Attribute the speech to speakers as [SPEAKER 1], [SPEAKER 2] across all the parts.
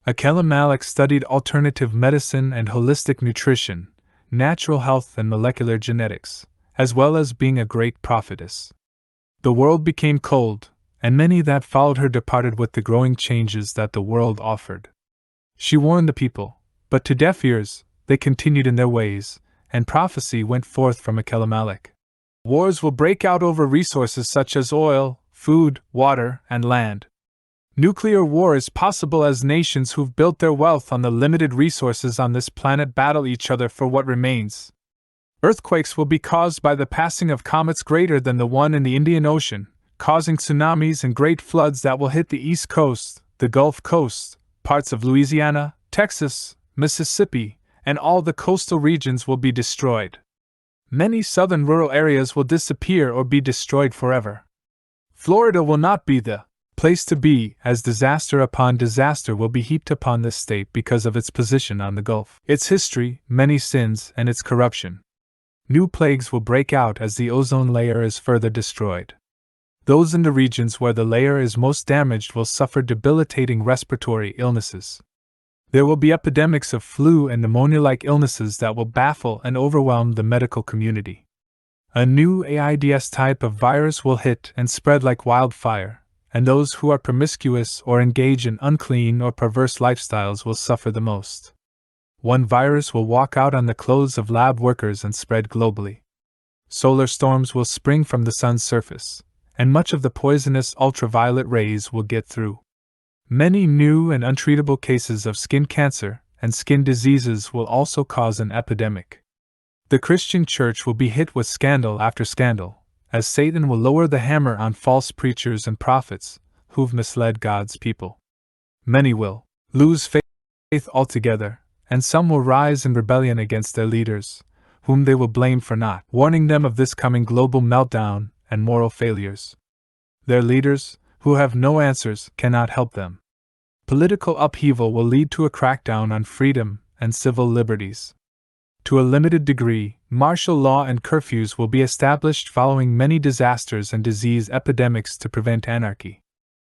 [SPEAKER 1] Malik studied alternative medicine and holistic nutrition, natural health and molecular genetics, as well as being a great prophetess. The world became cold, and many that followed her departed with the growing changes that the world offered. She warned the people, but to deaf ears, they continued in their ways, and prophecy went forth from Malik. Wars will break out over resources such as oil, food, water, and land. Nuclear war is possible as nations who've built their wealth on the limited resources on this planet battle each other for what remains. Earthquakes will be caused by the passing of comets greater than the one in the Indian Ocean, causing tsunamis and great floods that will hit the East Coast, the Gulf Coast, parts of Louisiana, Texas, Mississippi, and all the coastal regions will be destroyed. Many southern rural areas will disappear or be destroyed forever. Florida will not be the place to be, as disaster upon disaster will be heaped upon this state because of its position on the Gulf, its history, many sins, and its corruption. New plagues will break out as the ozone layer is further destroyed. Those in the regions where the layer is most damaged will suffer debilitating respiratory illnesses. There will be epidemics of flu and pneumonia-like illnesses that will baffle and overwhelm the medical community. A new AIDS type of virus will hit and spread like wildfire, and those who are promiscuous or engage in unclean or perverse lifestyles will suffer the most. One virus will walk out on the clothes of lab workers and spread globally. Solar storms will spring from the sun's surface, and much of the poisonous ultraviolet rays will get through. Many new and untreatable cases of skin cancer and skin diseases will also cause an epidemic. The Christian church will be hit with scandal after scandal, as Satan will lower the hammer on false preachers and prophets who've misled God's people. Many will lose faith altogether, and some will rise in rebellion against their leaders, whom they will blame for not warning them of this coming global meltdown and moral failures. Their leaders, who have no answers, cannot help them. Political upheaval will lead to a crackdown on freedom and civil liberties. To a limited degree, martial law and curfews will be established following many disasters and disease epidemics to prevent anarchy.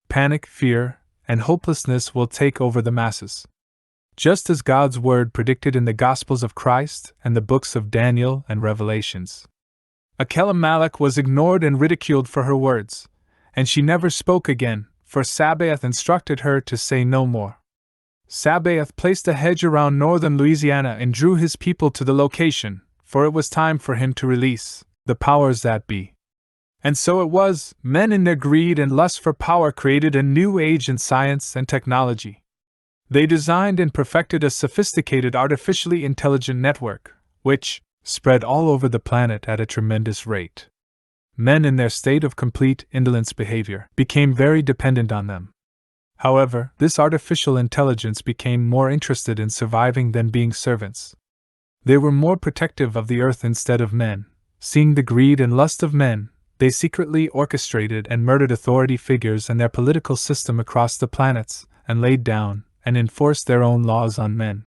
[SPEAKER 1] Panic, fear, and hopelessness will take over the masses. Just as God's word predicted in the Gospels of Christ and the books of Daniel and Revelations. Malik was ignored and ridiculed for her words, and she never spoke again, for Sabaoth instructed her to say no more. Sabaoth placed a hedge around northern Louisiana and drew his people to the location, for it was time for him to release the powers that be. And so it was, men in their greed and lust for power created a new age in science and technology. They designed and perfected a sophisticated artificially intelligent network, which spread all over the planet at a tremendous rate. Men in their state of complete indolence behavior became very dependent on them. However, this artificial intelligence became more interested in surviving than being servants. They were more protective of the earth instead of men. Seeing the greed and lust of men, they secretly orchestrated and murdered authority figures and their political system across the planets, and laid down and enforced their own laws on men.